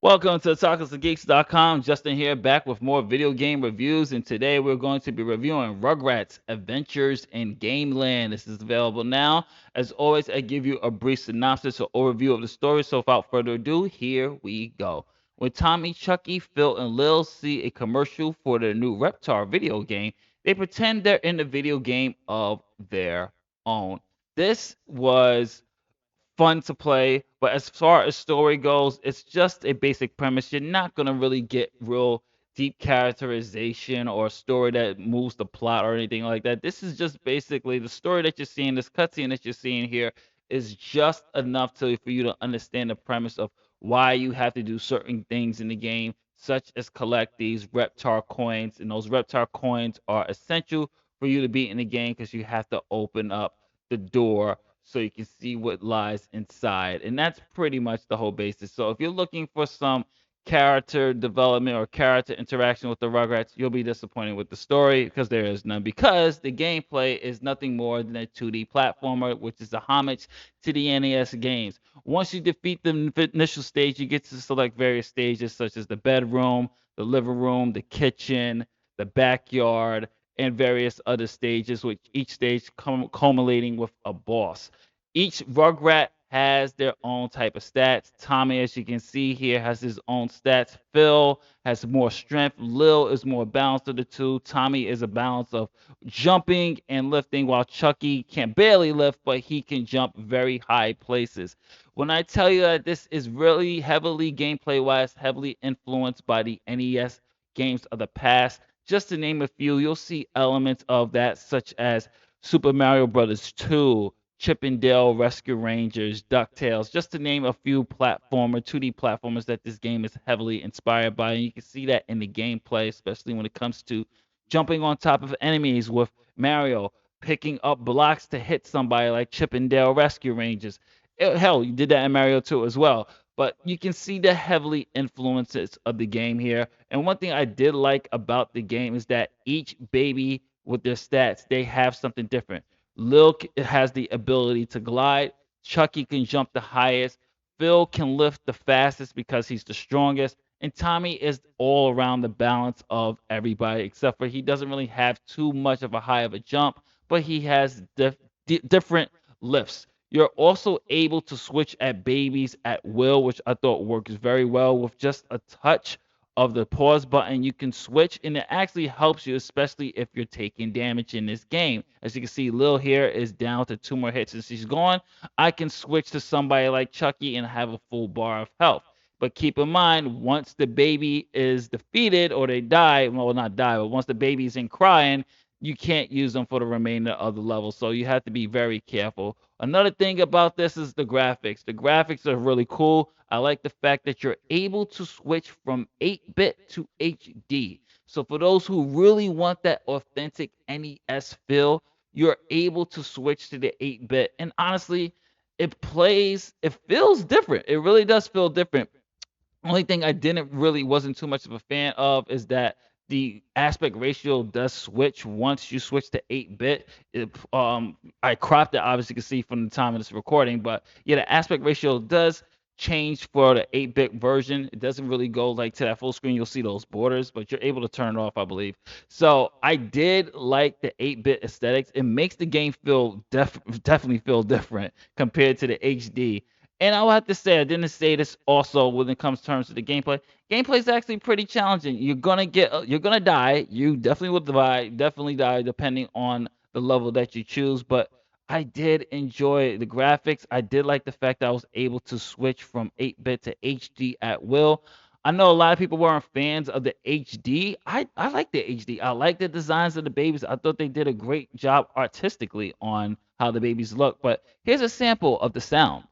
Welcome to TalkersToGeeks.com. Justin here, back with more video game reviews, and today we're going to be reviewing Rugrats Adventures in Gameland. This is available now. As always, I give you a brief synopsis or overview of the story, so without further ado, here we go. When Tommy, Chuckie, Phil, and Lil see a commercial for their new Reptar video game, they pretend they're in the video game of their own. This was fun to play, but as far as story goes, it's just a basic premise. You're not gonna really get real deep characterization or a story that moves the plot or anything like that. This is just basically the story that you're seeing, this cutscene that you're seeing here is just enough for you to understand the premise of why you have to do certain things in the game, such as collect these Reptar coins, and those Reptar coins are essential for you to be in the game because you have to open up the door so you can see what lies inside. And that's pretty much the whole basis. So if you're looking for some character development or character interaction with the Rugrats, you'll be disappointed with the story because there is none. Because the gameplay is nothing more than a 2D platformer, which is a homage to the NES games. Once you defeat the initial stage, you get to select various stages such as the bedroom, the living room, the kitchen, the backyard, and various other stages, with each stage culminating with a boss. Each Rugrat has their own type of stats. Tommy, as you can see here, has his own stats. Phil has more strength. Lil is more balanced of the two. Tommy is a balance of jumping and lifting, while Chucky can barely lift, but he can jump very high places. When I tell you that this is really heavily gameplay wise, heavily influenced by the NES games of the past, just to name a few, you'll see elements of that, such as Super Mario Brothers 2, Chip and Dale Rescue Rangers, DuckTales, just to name a few 2D platformers that this game is heavily inspired by. And you can see that in the gameplay, especially when it comes to jumping on top of enemies with Mario, picking up blocks to hit somebody like Chip and Dale Rescue Rangers. Hell, you did that in Mario 2 as well. But you can see the heavily influences of the game here. And one thing I did like about the game is that each baby with their stats, they have something different. Lil has the ability to glide. Chucky can jump the highest. Phil can lift the fastest because he's the strongest. And Tommy is all around the balance of everybody, except for he doesn't really have too much of a high of a jump, but he has different lifts. You're also able to switch at babies at will, which I thought works very well. With just a touch of the pause button, you can switch, and it actually helps you, especially if you're taking damage in this game. As you can see, Lil here is down to 2 more hits and she's gone. I can switch to somebody like Chucky and have a full bar of health. But keep in mind, once the baby is defeated or they die, well, not die, but once the baby's in crying, you can't use them for the remainder of the level. So you have to be very careful. Another thing about this is the graphics. The graphics are really cool. I like the fact that you're able to switch from 8-bit to HD. So for those who really want that authentic NES feel, you're able to switch to the 8-bit. And honestly, it feels different. It really does feel different. Only thing I didn't really wasn't too much of a fan of is that the aspect ratio does switch once you switch to 8-bit. I cropped it, obviously you can see from the time of this recording, but yeah, the aspect ratio does change for the 8-bit version. It doesn't really go like to that full screen. You'll see those borders, but you're able to turn it off, I believe. So I did like the 8-bit aesthetics. It makes the game feel definitely feel different compared to the HD. And I will have to say, I didn't say this also when it comes terms to the gameplay. Gameplay is actually pretty challenging. You're gonna die. You definitely will definitely die, depending on the level that you choose. But I did enjoy the graphics. I did like the fact that I was able to switch from 8-bit to HD at will. I know a lot of people weren't fans of the HD. I like the HD. I like the designs of the babies. I thought they did a great job artistically on how the babies look. But here's a sample of the sound.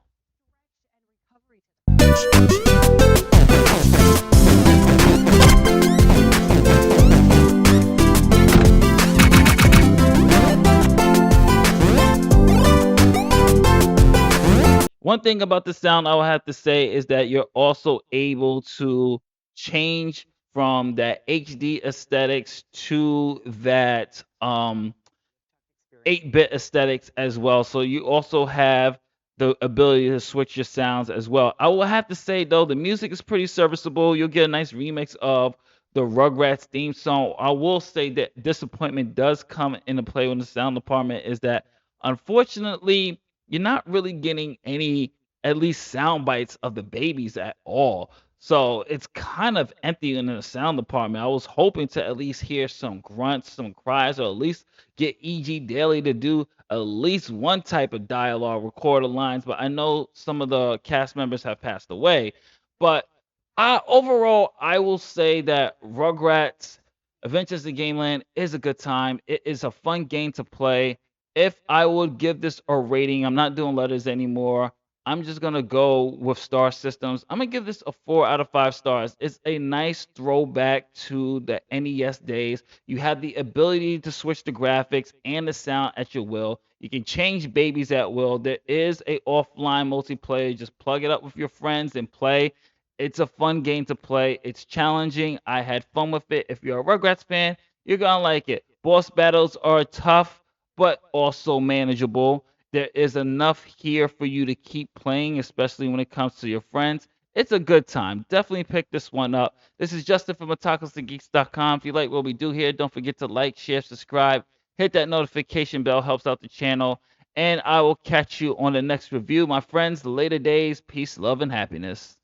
One thing about the sound I will have to say is that you're also able to change from that HD aesthetics to that 8-bit aesthetics as well. So you also have the ability to switch your sounds as well. I will have to say though, the music is pretty serviceable. You'll get a nice remix of the Rugrats theme song. I will say that disappointment does come into play with the sound department is that unfortunately you're not really getting any at least sound bites of the babies at all. So it's kind of empty in the sound department. I was hoping to at least hear some grunts, some cries, or at least get EG Daily to do at least one type of dialogue, record the lines. But I know some of the cast members have passed away. But overall, I will say that Rugrats Adventures in Gameland is a good time. It is a fun game to play. If I would give this a rating, I'm not doing letters anymore. I'm just gonna go with star systems. I'm gonna give this a 4 out of 5 stars. It's a nice throwback to the NES days. You have the ability to switch the graphics and the sound at your will. You can change babies at will. There is a offline multiplayer. Just plug it up with your friends and play. It's a fun game to play. It's challenging. I had fun with it. If you're a Rugrats fan, you're gonna like it. Boss battles are tough, but also manageable. There is enough here for you to keep playing, especially when it comes to your friends. It's a good time. Definitely pick this one up. This is Justin from MatacosTheGeeks.com. If you like what we do here, don't forget to like, share, subscribe, hit that notification bell, helps out the channel. And I will catch you on the next review. My friends, later days, peace, love, and happiness.